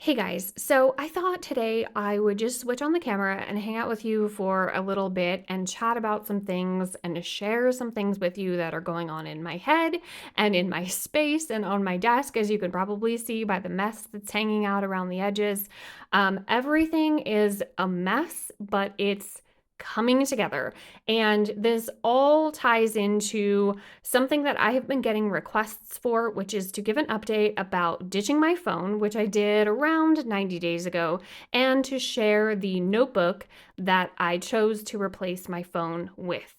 Hey guys, so I thought today I would just switch on the camera and hang out with you for a little bit and chat about some things and share some things with you that are going on in my head and in my space and on my desk, as you can probably see by the mess that's hanging out around the edges. Everything is a mess, but it's coming together. And this all ties into something that I have been getting requests for, which is to give an update about ditching my phone, which I did around 90 days ago, and to share the notebook that I chose to replace my phone with.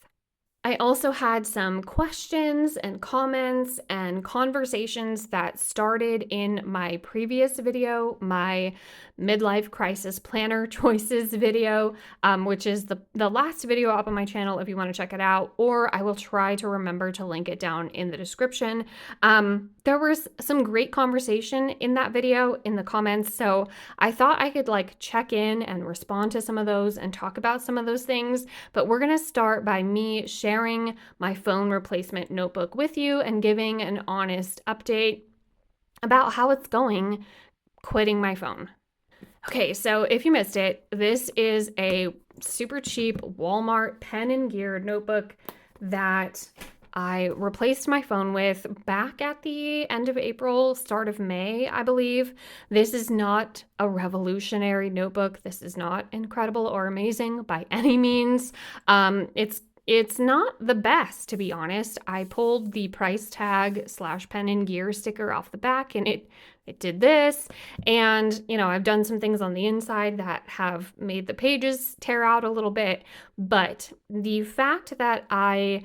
I also had some questions and comments and conversations that started in my previous video, my midlife crisis planner choices video, which is the last video up on my channel if you want to check it out, or I will try to remember to link it down in the description. There was some great conversation in that video in the comments, so I thought I could check in and respond to some of those and talk about some of those things, but we're going to start by me sharing my phone replacement notebook with you and giving an honest update about how it's going quitting my phone. Okay, so if you missed it, this is a super cheap Walmart pen and gear notebook that I replaced my phone with back at the end of April, start of May, I believe. This is not a revolutionary notebook. This is not incredible or amazing by any means. It's not the best, to be honest. I pulled the price tag / pen and gear sticker off the back and it did this. And, I've done some things on the inside that have made the pages tear out a little bit. But the fact that I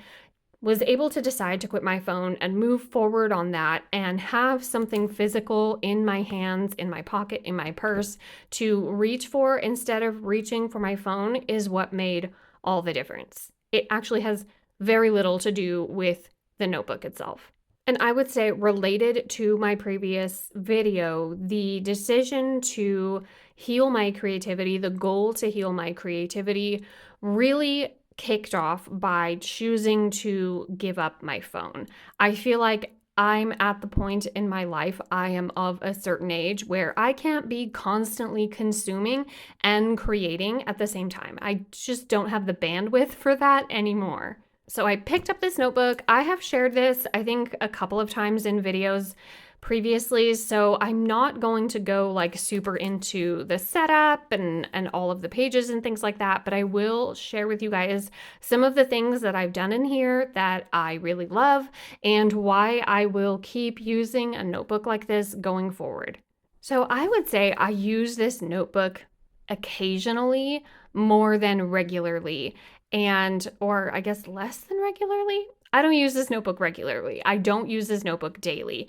was able to decide to quit my phone and move forward on that and have something physical in my hands, in my pocket, in my purse to reach for instead of reaching for my phone is what made all the difference. It actually has very little to do with the notebook itself. And I would say, related to my previous video, the decision to heal my creativity, the goal to heal my creativity, really kicked off by choosing to give up my phone. I feel like I'm at the point in my life, I am of a certain age where I can't be constantly consuming and creating at the same time. I just don't have the bandwidth for that anymore. So I picked up this notebook. I have shared this, I think, a couple of times in videos previously, so I'm not going to go super into the setup and all of the pages and things like that, but I will share with you guys some of the things that I've done in here that I really love and why I will keep using a notebook like this going forward. So I would say I use this notebook occasionally more than regularly, or I guess less than regularly. I don't use this notebook regularly. I don't use this notebook daily.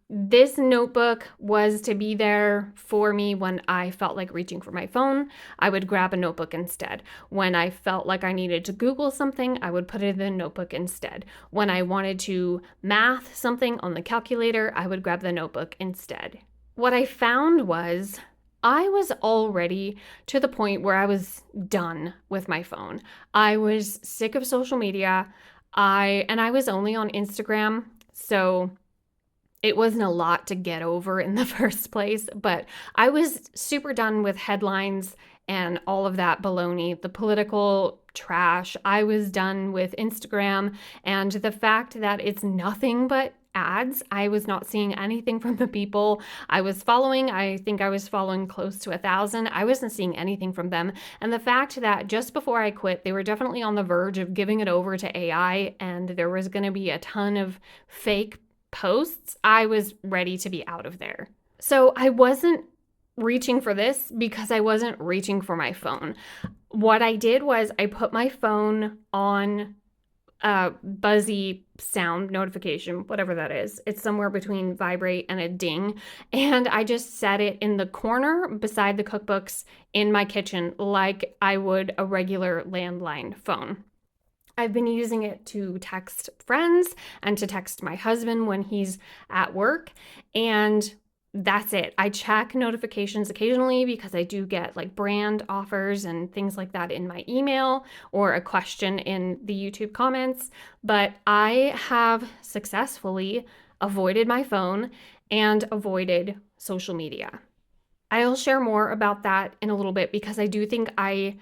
This notebook was to be there for me when I felt like reaching for my phone. I would grab a notebook instead. When I felt like I needed to Google something, I would put it in the notebook instead. When I wanted to math something on the calculator, I would grab the notebook instead. What I found was I was already to the point where I was done with my phone. I was sick of social media. I was only on Instagram, so it wasn't a lot to get over in the first place, but I was super done with headlines and all of that baloney, the political trash. I was done with Instagram and the fact that it's nothing but ads. I was not seeing anything from the people I was following. I think I was following close to 1,000. I wasn't seeing anything from them. And the fact that just before I quit, they were definitely on the verge of giving it over to AI and there was going to be a ton of fake posts, I was ready to be out of there. So I wasn't reaching for this because I wasn't reaching for my phone. What I did was I put my phone on a buzzy sound notification, whatever that is. It's somewhere between vibrate and a ding. And I just set it in the corner beside the cookbooks in my kitchen like I would a regular landline phone. I've been using it to text friends and to text my husband when he's at work. And that's it. I check notifications occasionally because I do get brand offers and things like that in my email or a question in the YouTube comments. But I have successfully avoided my phone and avoided social media. I'll share more about that in a little bit because I do think I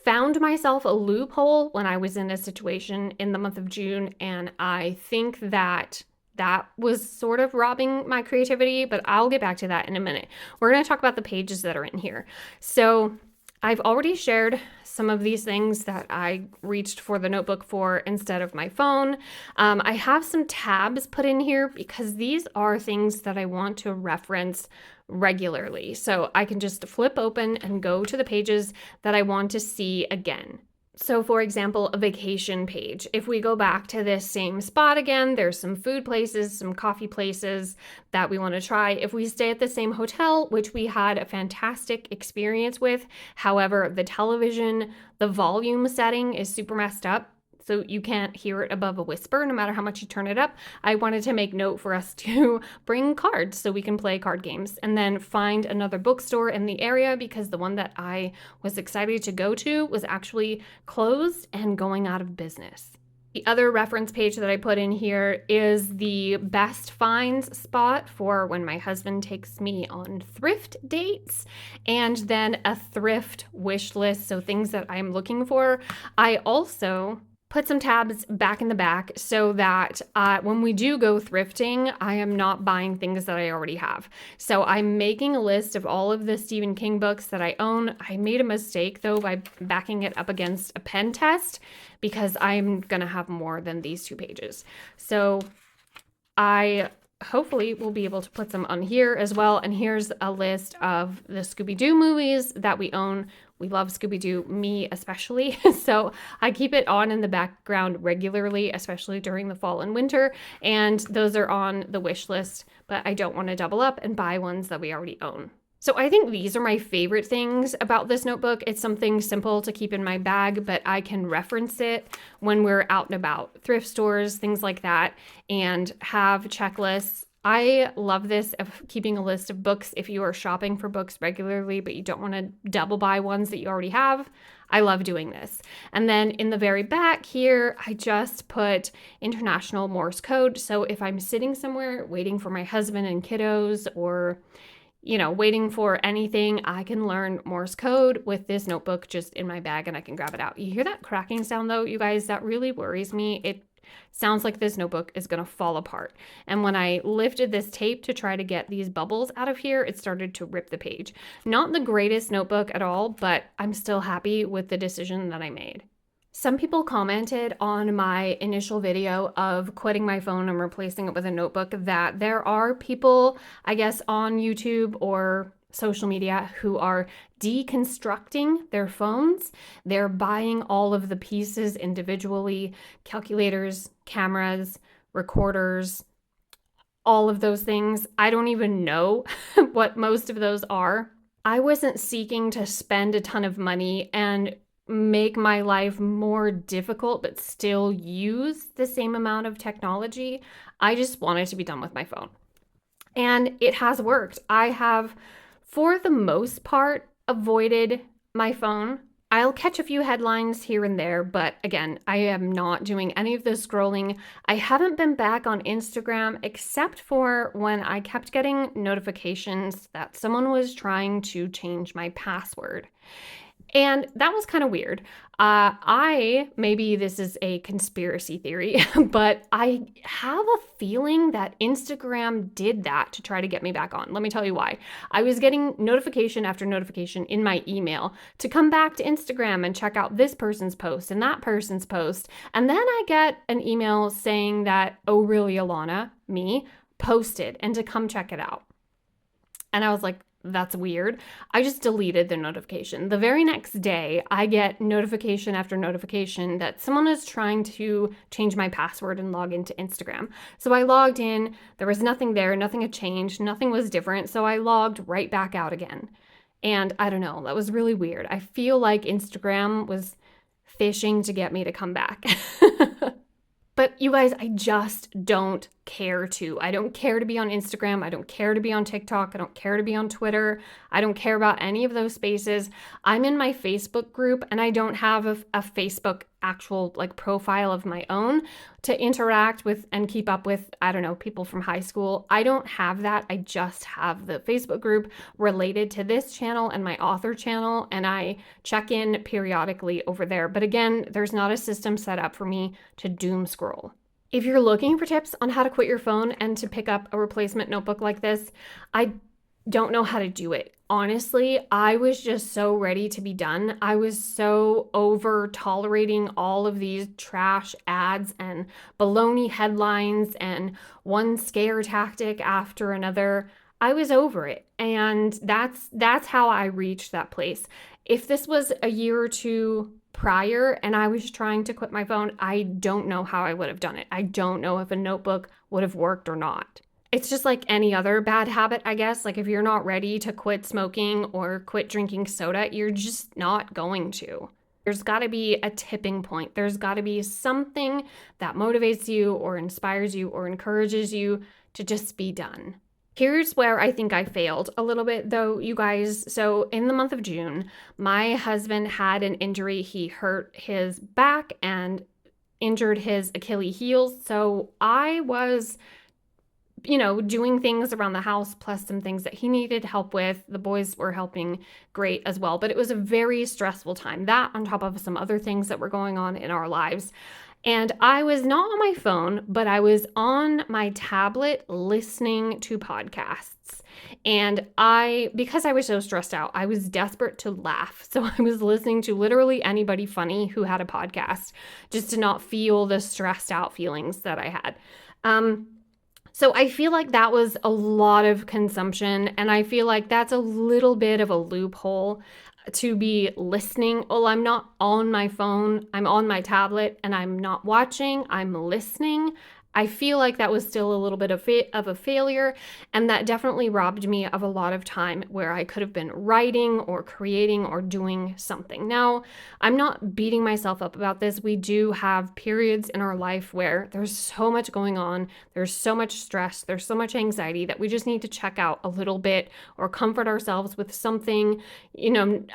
found myself a loophole when I was in a situation in the month of June, and I think that that was sort of robbing my creativity, but I'll get back to that in a minute. We're going to talk about the pages that are in here. So I've already shared some of these things that I reached for the notebook for instead of my phone. I have some tabs put in here because these are things that I want to reference regularly. So I can just flip open and go to the pages that I want to see again. So for example, a vacation page. If we go back to this same spot again, there's some food places, some coffee places that we want to try. If we stay at the same hotel, which we had a fantastic experience with, however, the television, the volume setting is super messed up, so you can't hear it above a whisper no matter how much you turn it up. I wanted to make note for us to bring cards so we can play card games, and then find another bookstore in the area because the one that I was excited to go to was actually closed and going out of business. The other reference page that I put in here is the best finds spot for when my husband takes me on thrift dates, and then a thrift wish list, so things that I'm looking for. I also put some tabs back in the back so that when we do go thrifting, I am not buying things that I already have. So I'm making a list of all of the Stephen King books that I own. I made a mistake though by backing it up against a pen test because I'm gonna have more than these 2 pages. So I hopefully we'll be able to put some on here as well. And here's a list of the Scooby-Doo movies that we own. We love Scooby-Doo, me especially. So I keep it on in the background regularly, especially during the fall and winter. And those are on the wish list, but I don't want to double up and buy ones that we already own. So I think these are my favorite things about this notebook. It's something simple to keep in my bag, but I can reference it when we're out and about, thrift stores, things like that, and have checklists. I love this of keeping a list of books if you are shopping for books regularly, but you don't want to double buy ones that you already have. I love doing this. And then in the very back here, I just put International Morse code. So if I'm sitting somewhere waiting for my husband and kiddos, or waiting for anything, I can learn Morse code with this notebook just in my bag and I can grab it out. You hear that cracking sound though, you guys? That really worries me. It sounds like this notebook is going to fall apart. And when I lifted this tape to try to get these bubbles out of here, it started to rip the page. Not the greatest notebook at all, but I'm still happy with the decision that I made. Some people commented on my initial video of quitting my phone and replacing it with a notebook that there are people, I guess, on YouTube or social media who are deconstructing their phones. They're buying all of the pieces individually, calculators, cameras, recorders, all of those things. I don't even know what most of those are. I wasn't seeking to spend a ton of money and make my life more difficult, but still use the same amount of technology. I just wanted to be done with my phone. And it has worked. I have, for the most part, avoided my phone. I'll catch a few headlines here and there, but again, I am not doing any of the scrolling. I haven't been back on Instagram except for when I kept getting notifications that someone was trying to change my password. And that was kind of weird. Maybe this is a conspiracy theory, but I have a feeling that Instagram did that to try to get me back on. Let me tell you why. I was getting notification after notification in my email to come back to Instagram and check out this person's post and that person's post. And then I get an email saying that, oh, really, Alana, me, posted and to come check it out. And I was like, that's weird. I just deleted the notification. The very next day, I get notification after notification that someone is trying to change my password and log into Instagram. So I logged in. There was nothing there. Nothing had changed. Nothing was different. So I logged right back out again. And I don't know. That was really weird. I feel like Instagram was fishing to get me to come back. But you guys, I just don't care to. I don't care to be on Instagram. I don't care to be on TikTok. I don't care to be on Twitter. I don't care about any of those spaces. I'm in my Facebook group, and I don't have a Facebook actual like profile of my own to interact with and keep up with, I don't know, people from high school. I don't have that. I just have the Facebook group related to this channel and my author channel, and I check in periodically over there. But again, there's not a system set up for me to doom scroll. If you're looking for tips on how to quit your phone and to pick up a replacement notebook like this, I don't know how to do it. Honestly, I was just so ready to be done. I was so over tolerating all of these trash ads and baloney headlines and one scare tactic after another. I was over it. And that's how I reached that place. If this was a year or two prior and I was trying to quit my phone, I don't know how I would have done it. I don't know if a notebook would have worked or not. It's just like any other bad habit, I guess. Like if you're not ready to quit smoking or quit drinking soda, you're just not going to. There's got to be a tipping point. There's got to be something that motivates you or inspires you or encourages you to just be done. Here's where I think I failed a little bit though, you guys. So in the month of June, my husband had an injury. He hurt his back and injured his Achilles heel. So I was doing things around the house, plus some things that he needed help with. The boys were helping great as well, but it was a very stressful time. That on top of some other things that were going on in our lives. And I was not on my phone, but I was on my tablet listening to podcasts. And because I was so stressed out, I was desperate to laugh. So I was listening to literally anybody funny who had a podcast just to not feel the stressed out feelings that I had. So I feel like that was a lot of consumption, and I feel like that's a little bit of a loophole to be listening. Well, I'm not on my phone, I'm on my tablet, and I'm not watching, I'm listening. I feel like that was still a little bit of a failure, and that definitely robbed me of a lot of time where I could have been writing or creating or doing something. Now, I'm not beating myself up about this. We do have periods in our life where there's so much going on, there's so much stress, there's so much anxiety that we just need to check out a little bit or comfort ourselves with something.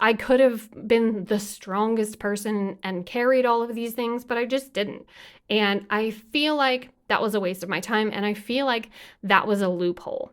I could have been the strongest person and carried all of these things, but I just didn't. And I feel like that was a waste of my time, and I feel like that was a loophole.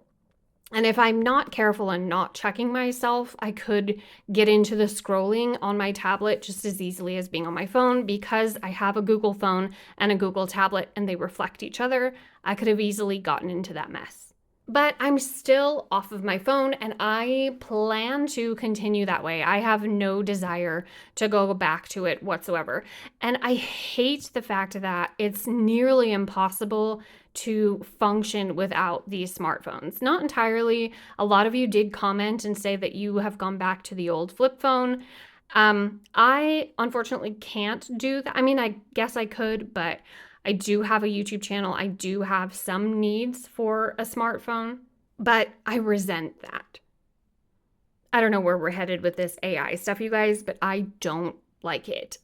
And if I'm not careful and not checking myself, I could get into the scrolling on my tablet just as easily as being on my phone. Because I have a Google phone and a Google tablet and they reflect each other, I could have easily gotten into that mess. But I'm still off of my phone, and I plan to continue that way. I have no desire to go back to it whatsoever. And I hate the fact that it's nearly impossible to function without these smartphones. Not entirely. A lot of you did comment and say that you have gone back to the old flip phone. I unfortunately can't do that. I mean, I guess I could, but I do have a YouTube channel. I do have some needs for a smartphone, but I resent that. I don't know where we're headed with this AI stuff, you guys, but I don't like it.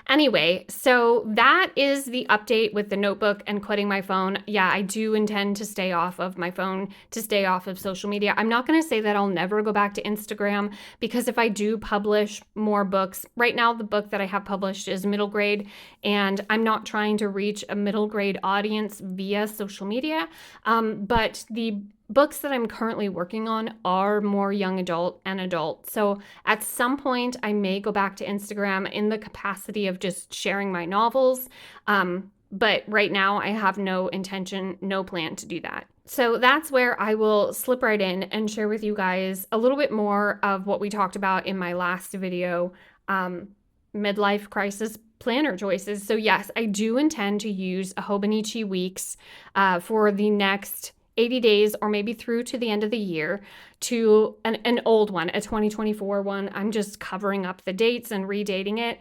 Anyway, so that is the update with the notebook and quitting my phone. Yeah, I do intend to stay off of my phone, to stay off of social media. I'm not going to say that I'll never go back to Instagram, because if I do publish more books, right now the book that I have published is middle grade, and I'm not trying to reach a middle grade audience via social media. But the books that I'm currently working on are more young adult and adult. So at some point, I may go back to Instagram in the capacity of just sharing my novels. But right now, I have no intention, no plan to do that. So that's where I will slip right in and share with you guys a little bit more of what we talked about in my last video, midlife crisis planner choices. So yes, I do intend to use a Hobonichi Weeks for the next 80 days, or maybe through to the end of the year, to an old one, a 2024 one. I'm just covering up the dates and redating it.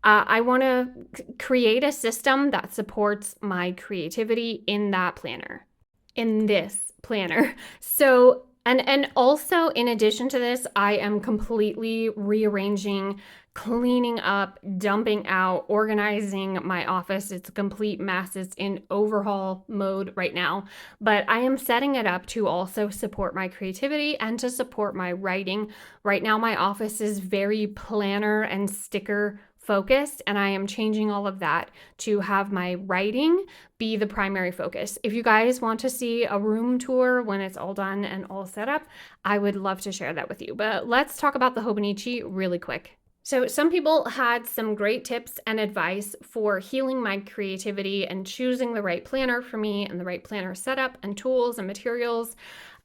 I want to create a system that supports my creativity in that planner, in this planner. So And also, in addition to this, I am completely rearranging, cleaning up, dumping out, organizing my office. It's a complete mess. It's in overhaul mode right now. But I am setting it up to also support my creativity and to support my writing. Right now, my office is very planner and sticker focused, and I am changing all of that to have my writing be the primary focus. If you guys want to see a room tour when it's all done and all set up, I would love to share that with you. But let's talk about the Hobonichi really quick. So some people had some great tips and advice for healing my creativity and choosing the right planner for me and the right planner setup and tools and materials.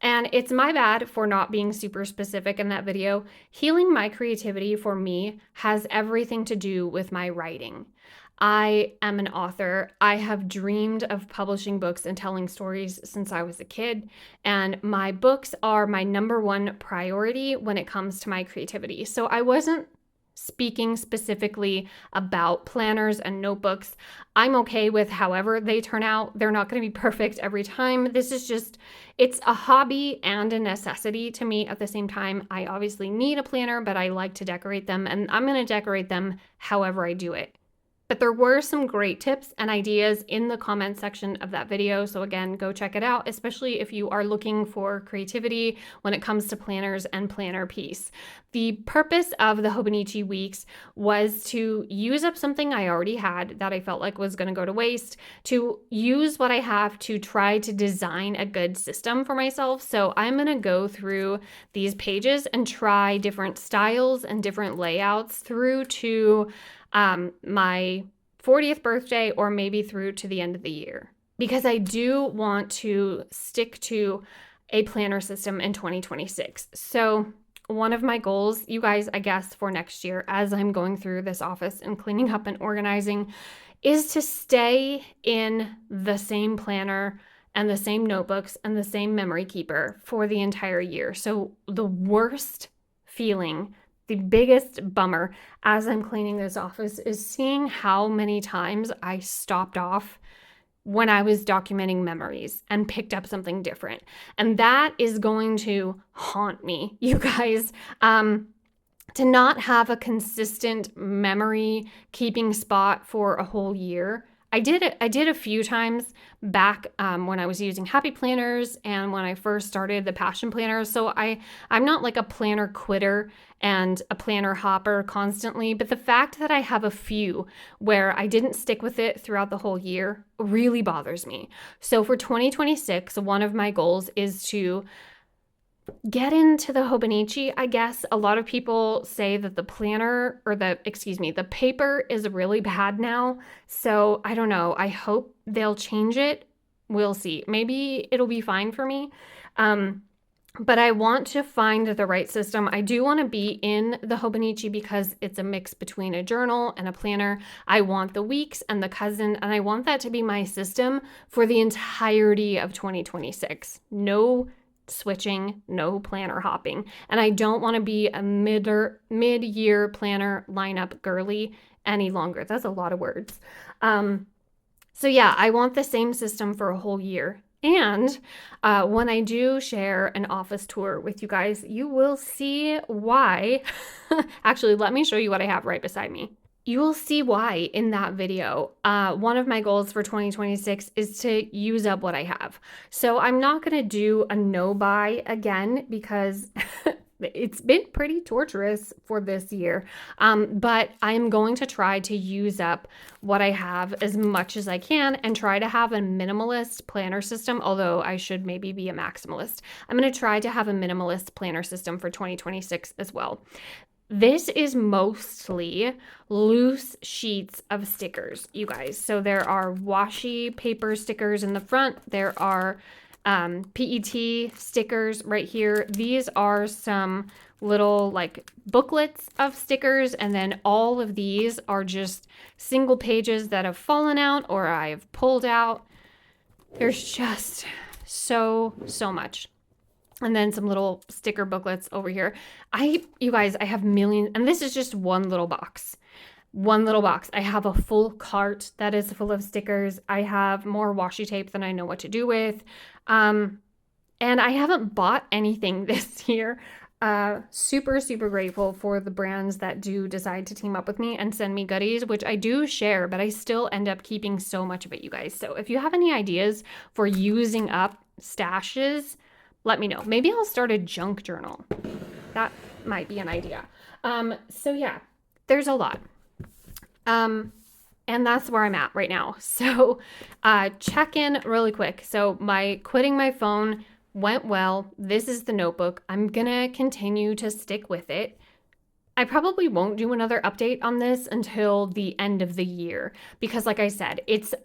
And it's my bad for not being super specific in that video. Healing my creativity for me has everything to do with my writing. I am an author. I have dreamed of publishing books and telling stories since I was a kid, and my books are my number one priority when it comes to my creativity. So I wasn't speaking specifically about planners and notebooks. I'm okay with however they turn out. They're not going to be perfect every time. This is just, it's a hobby and a necessity to me at the same time. I obviously need a planner, but I like to decorate them, and I'm going to decorate them however I do it. But there were some great tips and ideas in the comment section of that video. So again, go check it out, especially if you are looking for creativity when it comes to planners and planner piece. The purpose of the Hobonichi weeks was to use up something I already had that I felt like was going to go to waste, to use what I have to try to design a good system for myself. So I'm going to go through these pages and try different styles and different layouts through to my 40th birthday, or maybe through to the end of the year, because I do want to stick to a planner system in 2026. So one of my goals, you guys, I guess for next year, as I'm going through this office and cleaning up and organizing, is to stay in the same planner and the same notebooks and the same memory keeper for the entire year. So the worst feeling, the biggest bummer as I'm cleaning this office is seeing how many times I stopped off when I was documenting memories and picked up something different. And that is going to haunt me, you guys. To not have a consistent memory keeping spot for a whole year. I did a few times back when I was using Happy Planners and when I first started the Passion Planners. So I'm not like a planner quitter and a planner hopper constantly, but the fact that I have a few where I didn't stick with it throughout the whole year really bothers me. So for 2026, one of my goals is to get into the Hobonichi. I guess a lot of people say that the planner or the paper is really bad now. So I don't know. I hope they'll change it. We'll see. Maybe it'll be fine for me. But I want to find the right system. I do want to be in the Hobonichi because it's a mix between a journal and a planner. I want the weeks and the cousin, and I want that to be my system for the entirety of 2026. No switching, no planner hopping. And I don't want to be a mid-year planner lineup girly any longer. That's a lot of words. So yeah, I want the same system for a whole year. And when I do share an office tour with you guys, you will see why. Actually, let me show you what I have right beside me. You will see why in that video. One of my goals for 2026 is to use up what I have. So I'm not going to do a no buy again because it's been pretty torturous for this year. But I'm going to try to use up what I have as much as I can and try to have a minimalist planner system, although I should maybe be a maximalist. I'm going to try to have a minimalist planner system for 2026 as well. This is mostly loose sheets of stickers, you guys. So there are washi paper stickers in the front. There are PET stickers right here. These are some little like booklets of stickers. And then all of these are just single pages that have fallen out or I've pulled out. There's just so much. And then some little sticker booklets over here. You guys, I have millions, and this is just one little box. One little box. I have a full cart that is full of stickers. I have more washi tape than I know what to do with. And I haven't bought anything this year. Super, super grateful for the brands that do decide to team up with me and send me goodies, which I do share, but I still end up keeping so much of it, you guys. So if you have any ideas for using up stashes, let me know. Maybe I'll start a junk journal. That might be an idea. So yeah, there's a lot. And that's where I'm at right now. So check in really quick. So my quitting my phone went well. This is the notebook. I'm gonna continue to stick with it. I probably won't do another update on this until the end of the year because, like I said, it's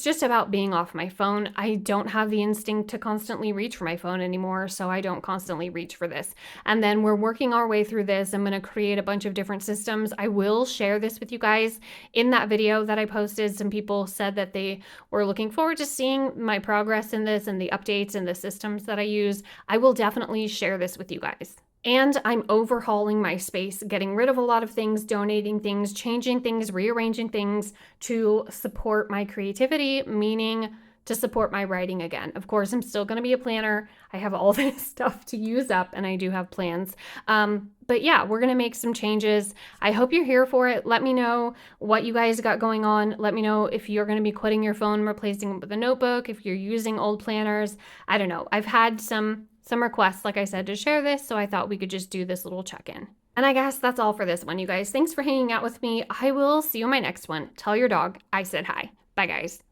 just about being off my phone. I don't have the instinct to constantly reach for my phone anymore, so I don't constantly reach for this. And then we're working our way through this. I'm going to create a bunch of different systems. I will share this with you guys in that video that I posted. Some people said that they were looking forward to seeing my progress in this and the updates and the systems that I use. I will definitely share this with you guys. And I'm overhauling my space, getting rid of a lot of things, donating things, changing things, rearranging things to support my creativity, meaning to support my writing again. Of course, I'm still going to be a planner. I have all this stuff to use up and I do have plans. But yeah, we're going to make some changes. I hope you're here for it. Let me know what you guys got going on. Let me know if you're going to be quitting your phone, replacing it with a notebook, if you're using old planners. I don't know. I've had some requests, like I said, to share this, so I thought we could just do this little check-in. And I guess that's all for this one, you guys. Thanks for hanging out with me. I will see you in my next one. Tell your dog I said hi. Bye, guys.